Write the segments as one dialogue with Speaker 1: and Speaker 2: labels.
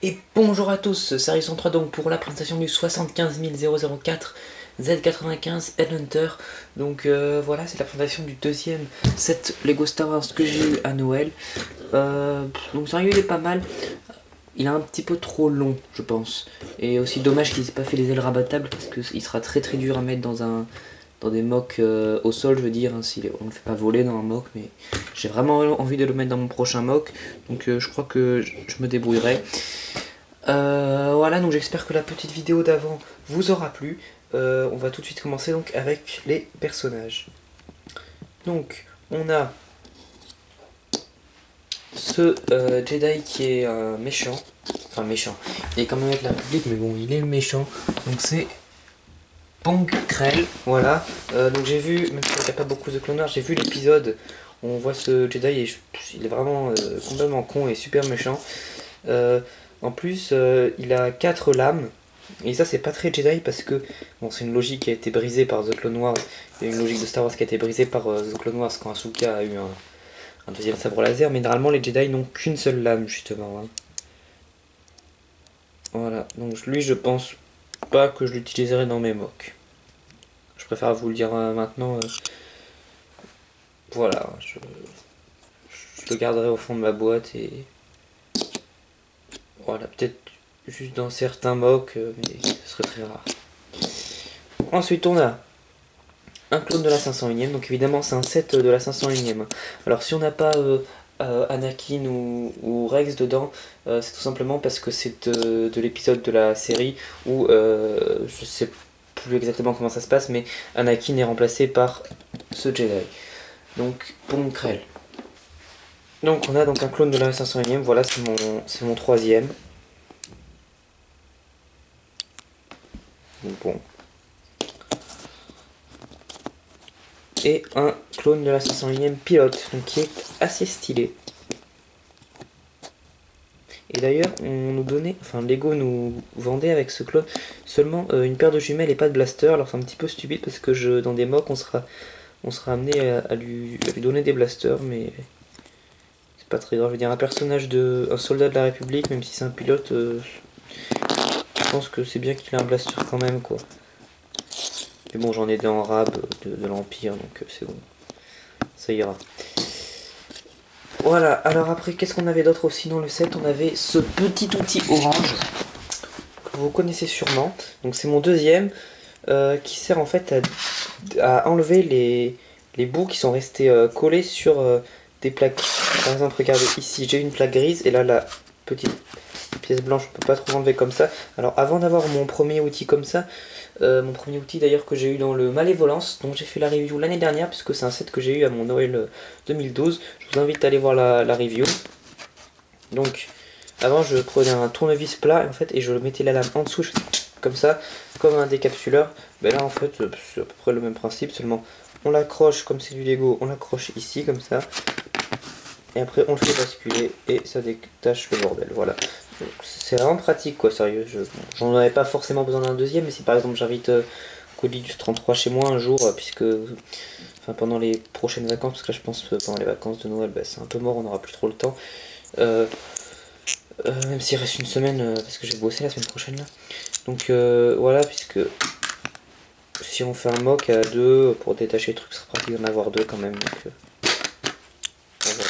Speaker 1: Et bonjour à tous, c'est Harrison3 donc pour la présentation du 75004 Z95 Headhunter. Donc voilà, c'est la présentation du deuxième set Lego Star Wars que j'ai eu à Noël. Donc sérieux, il est pas mal. Il est un petit peu trop long, je pense. Et aussi dommage qu'ils aient pas fait les ailes rabattables parce qu'il sera très dur à mettre dans des mocks au sol, je veux dire. Hein, on ne le fait pas voler dans un mock, mais j'ai vraiment envie de le mettre dans mon prochain mock. Donc je crois que je me débrouillerai. Voilà, donc j'espère que la petite vidéo d'avant vous aura plu. On va tout de suite commencer donc avec les personnages. Donc on a ce Jedi qui est méchant. Enfin méchant. Il est quand même avec la République, mais bon, il est le méchant. Donc c'est Pong Krell. Voilà. Donc j'ai vu, même s'il n'y a pas beaucoup de Clone Wars, j'ai vu l'épisode où on voit ce Jedi et il est vraiment complètement con et super méchant. En plus, il a 4 lames. Et ça, c'est pas très Jedi parce que bon, c'est une logique qui a été brisée par The Clone Wars. Il y a une logique de Star Wars qui a été brisée par The Clone Wars quand Ahsoka a eu un deuxième sabre laser. Mais normalement, les Jedi n'ont qu'une seule lame, justement. Hein. Voilà. Donc lui, je pense pas que je l'utiliserai dans mes mocks. Je préfère vous le dire maintenant. Voilà. Je le garderai au fond de ma boîte et voilà, peut-être juste dans certains mocks, mais ce serait très rare. Ensuite, on a un clone de la 501ème, donc évidemment c'est un set de la 501ème. Alors si on n'a pas Anakin ou Rex dedans, c'est tout simplement parce que c'est de l'épisode de la série où je sais plus exactement comment ça se passe, mais Anakin est remplacé par ce Jedi. Donc Pong Krell. Donc on a donc un clone de la 501ème, voilà c'est mon troisième. Donc bon. Et un clone de la 501ème pilote, donc qui est assez stylé. Et d'ailleurs, on nous donnait, enfin Lego nous vendait avec ce clone seulement une paire de jumelles et pas de blaster. Alors c'est un petit peu stupide parce que dans des mocks on sera amené à lui donner des blasters, mais c'est pas très grave. Je veux dire, un soldat de la République, même si c'est un pilote, je pense que c'est bien qu'il ait un blaster quand même, quoi. Mais bon, j'en ai des en rab de l'Empire, donc c'est bon. Ça ira. Voilà, alors après, qu'est-ce qu'on avait d'autre aussi dans le set? On avait ce petit outil orange, que vous connaissez sûrement. Donc c'est mon deuxième, qui sert en fait à enlever les bouts qui sont restés collés sur des plaques. Par exemple, regardez, ici j'ai une plaque grise, et là la petite pièce blanche, on peut pas trop enlever comme ça. Alors avant d'avoir mon premier outil comme ça, mon premier outil d'ailleurs que j'ai eu dans le Malévolence, dont j'ai fait la review l'année dernière, puisque c'est un set que j'ai eu à mon Noël 2012. Je vous invite à aller voir la review. Donc avant je prenais un tournevis plat en fait, et je mettais la lame en dessous, comme ça, comme un décapsuleur. Ben là en fait c'est à peu près le même principe, seulement on l'accroche comme c'est du Lego, on l'accroche ici comme ça. Et après on le fait basculer et ça détache le bordel, voilà. C'est vraiment pratique quoi, sérieux. J'en avais pas forcément besoin d'un deuxième, mais si par exemple j'invite Codidus 33 chez moi un jour, puisque enfin pendant les prochaines vacances, parce que là je pense pendant les vacances de Noël, bah, c'est un peu mort, on n'aura plus trop le temps. Même s'il reste une semaine, parce que j'ai bossé la semaine prochaine là. Donc voilà, puisque si on fait un mock à deux pour détacher le truc, ce sera pratique d'en avoir deux quand même. Donc, voilà.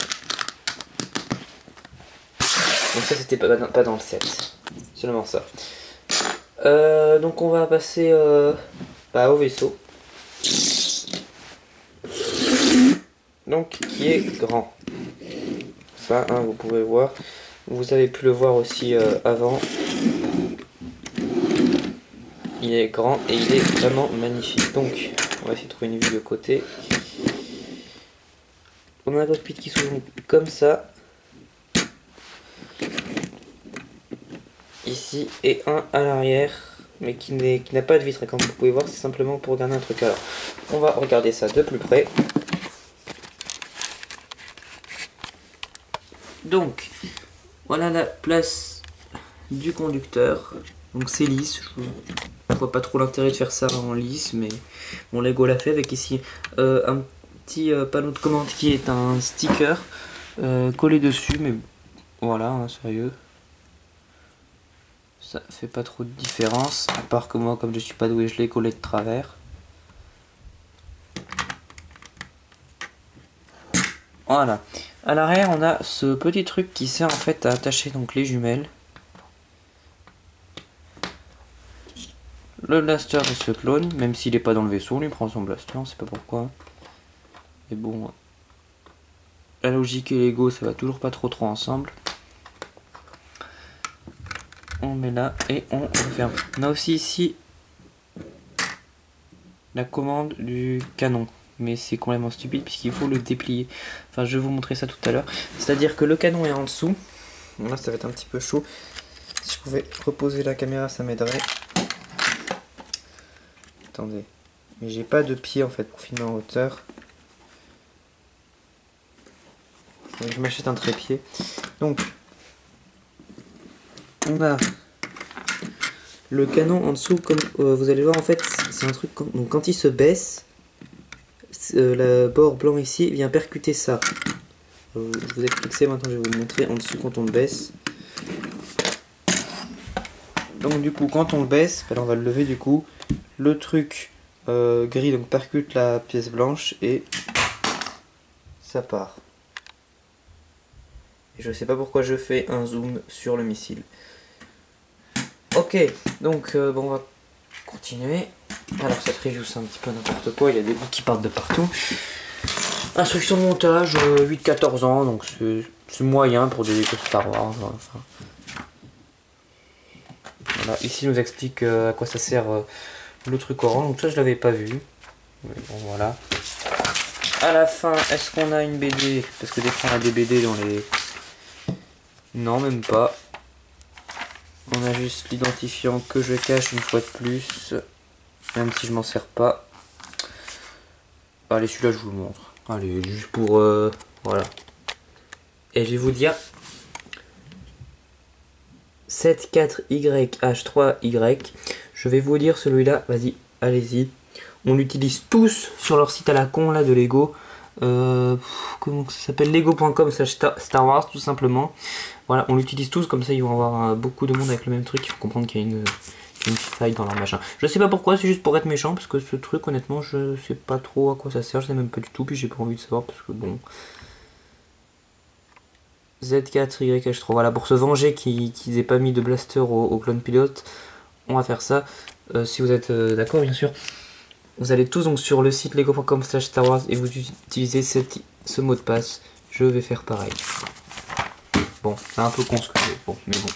Speaker 1: Donc ça c'était pas dans le set, seulement ça. Donc on va passer au vaisseau. Donc qui est grand. Ça, hein, vous pouvez le voir. Vous avez pu le voir aussi avant. Il est grand et il est vraiment magnifique. Donc on va essayer de trouver une vue de côté. On a un cockpit qui s'ouvre comme ça. Ici et un à l'arrière, mais qui n'a pas de vitre, comme vous pouvez voir, c'est simplement pour regarder un truc. Alors on va regarder ça de plus près. Donc voilà la place du conducteur. Donc c'est lisse, je vois pas trop l'intérêt de faire ça en lisse, mais mon Lego l'a fait avec ici un petit panneau de commande qui est un sticker collé dessus, mais voilà, hein, sérieux. Ça fait pas trop de différence, à part que moi, comme je suis pas doué, je l'ai collé de travers. Voilà. À l'arrière, on a ce petit truc qui sert en fait à attacher donc les jumelles. Le blaster de ce clone, même s'il n'est pas dans le vaisseau, on lui prend son blaster, on sait pas pourquoi. Mais bon, la logique et l'ego, ça va toujours pas trop ensemble. On met là et on ferme. On a aussi ici la commande du canon. Mais c'est complètement stupide puisqu'il faut le déplier. Enfin, je vais vous montrer ça tout à l'heure. C'est-à-dire que le canon est en dessous. Bon, là, ça va être un petit peu chaud. Si je pouvais reposer la caméra, ça m'aiderait. Attendez. Mais j'ai pas de pied en fait pour filmer en hauteur. Donc, je m'achète un trépied. Donc, on a le canon en dessous, comme vous allez voir en fait, c'est un truc, donc quand il se baisse, le bord blanc ici vient percuter ça. Je vous explique ça maintenant, je vais vous le montrer en dessous quand on le baisse. Donc du coup quand on le baisse, alors on va le lever du coup, le truc gris donc percute la pièce blanche et ça part. Et je sais pas pourquoi je fais un zoom sur le missile. Ok, donc bon, on va continuer. Alors cette review c'est un petit peu n'importe quoi, il y a des bouts qui partent de partout. Instruction de montage, 8-14 ans, donc c'est moyen pour des Star Wars. Enfin. Voilà, ici il nous explique à quoi ça sert le truc orange, donc ça je l'avais pas vu. Mais bon voilà. À la fin, est-ce qu'on a une BD? Parce que des fois on a des BD dans les... Non, même pas. On a juste l'identifiant que je cache une fois de plus, même si je m'en sers pas. Allez, celui-là je vous le montre. Allez, juste pour... voilà. Et je vais vous dire... 74YH3Y. Je vais vous dire celui-là, vas-y, allez-y. On l'utilise tous sur leur site à la con là de Lego. Comment ça s'appelle? Lego.com/Star Wars tout simplement. Voilà, on l'utilise tous, comme ça ils vont avoir beaucoup de monde avec le même truc. Il faut comprendre qu'il y a une faille dans leur machin. Je sais pas pourquoi, c'est juste pour être méchant, parce que ce truc honnêtement je sais pas trop à quoi ça sert, je sais même pas du tout, puis j'ai pas envie de savoir parce que bon... Z4YH3, voilà, pour se venger qu'ils aient pas mis de blaster au clone pilote, on va faire ça. Si vous êtes d'accord bien sûr, vous allez tous donc sur le site lego.com/Star Wars et vous utilisez ce mot de passe. Je vais faire pareil. Bon, c'est un peu con ce que j'ai, bon, mais bon.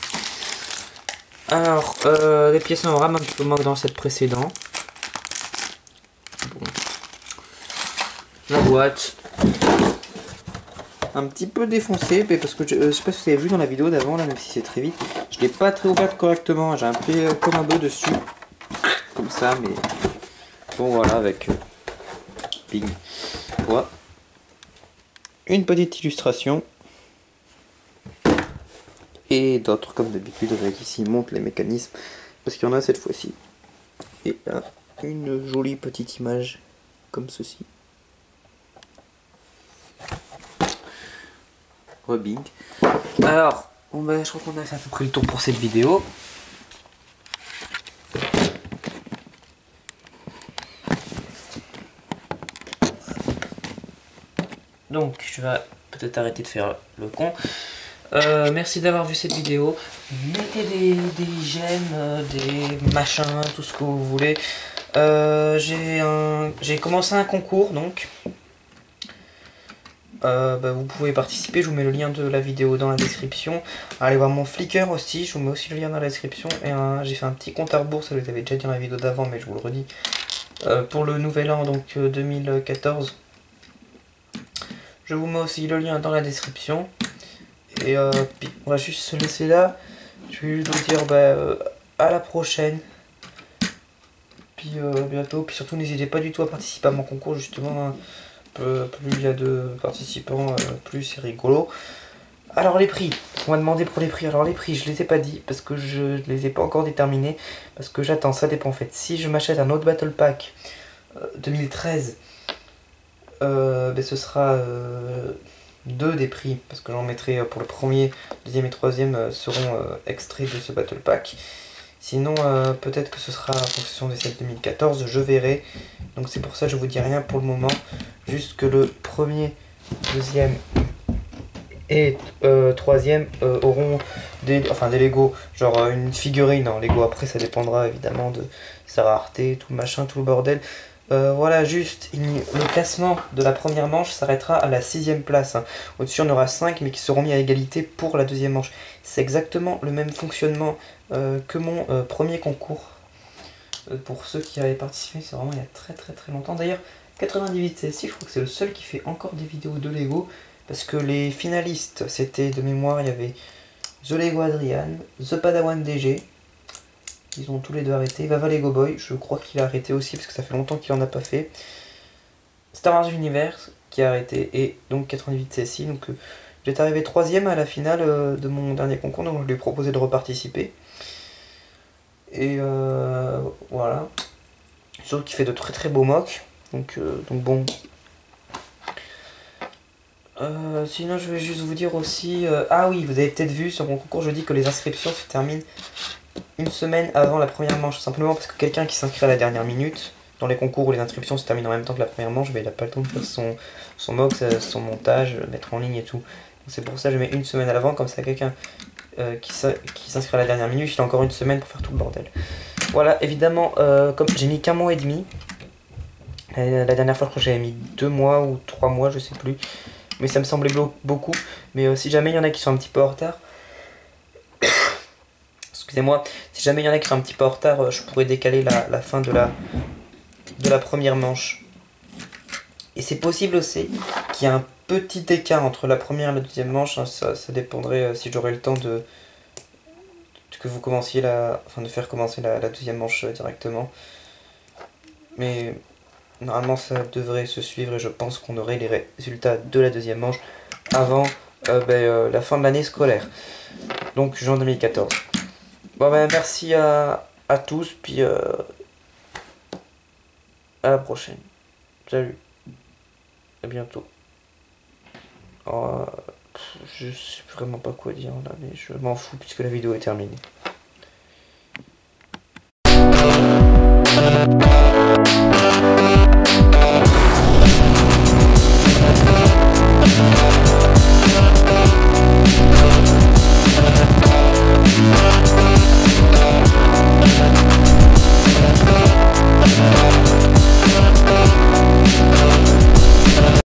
Speaker 1: Alors, les pièces en RAM un petit peu moins que dans le set précédent. Bon. La boîte. Un petit peu défoncée, parce que je sais pas si vous avez vu dans la vidéo d'avant, là, même si c'est très vite. Je l'ai pas très ouverte correctement, j'ai un peu comme un bœuf dessus. Comme ça, mais... Bon, voilà, avec... Bing. Voilà. Une petite illustration. Et d'autres, comme d'habitude, avec ici, montre les mécanismes. Parce qu'il y en a cette fois-ci. Et là, une jolie petite image, comme ceci. Bing. Alors, bon ben, je crois qu'on a fait à peu près le tour pour cette vidéo. Donc, je vais peut-être arrêter de faire le con. Merci d'avoir vu cette vidéo. Mettez des j'aime, des machins, tout ce que vous voulez. J'ai commencé un concours, donc... vous pouvez participer, je vous mets le lien de la vidéo dans la description. Allez voir mon Flickr aussi, je vous mets aussi le lien dans la description. Et j'ai fait un petit compte à rebours, ça vous avez déjà dit dans la vidéo d'avant, mais je vous le redis. Pour le nouvel an, donc 2014. Je vous mets aussi le lien dans la description. Et puis on va juste se laisser là. Je vais juste vous dire à la prochaine. Puis bientôt. Puis surtout n'hésitez pas du tout à participer à mon concours justement. Hein. Plus il y a de participants, plus c'est rigolo. Alors les prix, on m'a demandé pour les prix. Alors les prix, je les ai pas dit parce que je les ai pas encore déterminés. Parce que j'attends, ça dépend en fait. Si je m'achète un autre Battle Pack 2013, ce sera deux des prix, parce que j'en mettrai pour le premier, deuxième et troisième seront extraits de ce Battle Pack. Sinon, peut-être que ce sera en fonction des sets 2014, je verrai. Donc c'est pour ça que je vous dis rien pour le moment. Juste que le premier, deuxième et troisième auront des Lego, genre une figurine en Lego. Après ça dépendra évidemment de sa rareté, tout le machin, tout le bordel. Voilà, juste, le classement de la première manche s'arrêtera à la 6ème place. Hein. Au-dessus, on aura 5, mais qui seront mis à égalité pour la deuxième manche. C'est exactement le même fonctionnement que mon premier concours. Pour ceux qui avaient participé, c'est vraiment il y a très très très longtemps. D'ailleurs, 98CSI, je crois que c'est le seul qui fait encore des vidéos de Lego. Parce que les finalistes, c'était de mémoire, il y avait The Lego Adrian, The Padawan DG. Ils ont tous les deux arrêté. Vava Lego Boy, je crois qu'il a arrêté aussi parce que ça fait longtemps qu'il en a pas fait. Star Wars Universe qui a arrêté et donc 98 CSI. Donc j'étais arrivé 3ème à la finale de mon dernier concours, donc je lui ai proposé de reparticiper. Et voilà. Sauf qu'il fait de très très beaux mocks. Donc bon. Sinon je vais juste vous dire aussi... ah oui, vous avez peut-être vu sur mon concours, je dis que les inscriptions se terminent une semaine avant la première manche, simplement parce que quelqu'un qui s'inscrit à la dernière minute, dans les concours où les inscriptions se terminent en même temps que la première manche, il n'a pas le temps de faire son mock, son montage, mettre en ligne et tout. C'est pour ça que je mets une semaine à l'avant, comme ça quelqu'un qui s'inscrit à la dernière minute, il a encore une semaine pour faire tout le bordel. Voilà, évidemment, comme j'ai mis qu'un mois et demi, la dernière fois je crois que j'avais mis 2 mois ou 3 mois, je sais plus, mais ça me semblait beaucoup, mais si jamais il y en a qui sont un petit peu en retard, excusez-moi, si jamais il y en a qui sont un petit peu en retard, je pourrais décaler la fin de la première manche. Et c'est possible aussi qu'il y ait un petit écart entre la première et la deuxième manche, hein, ça dépendrait si j'aurai le temps de que vous commenciez de faire commencer la deuxième manche directement. Mais normalement ça devrait se suivre et je pense qu'on aurait les résultats de la deuxième manche avant la fin de l'année scolaire. Donc juin 2014. Bon merci à tous, puis à la prochaine. Salut. À bientôt. Je sais vraiment pas quoi dire là, mais je m'en fous puisque la vidéo est terminée.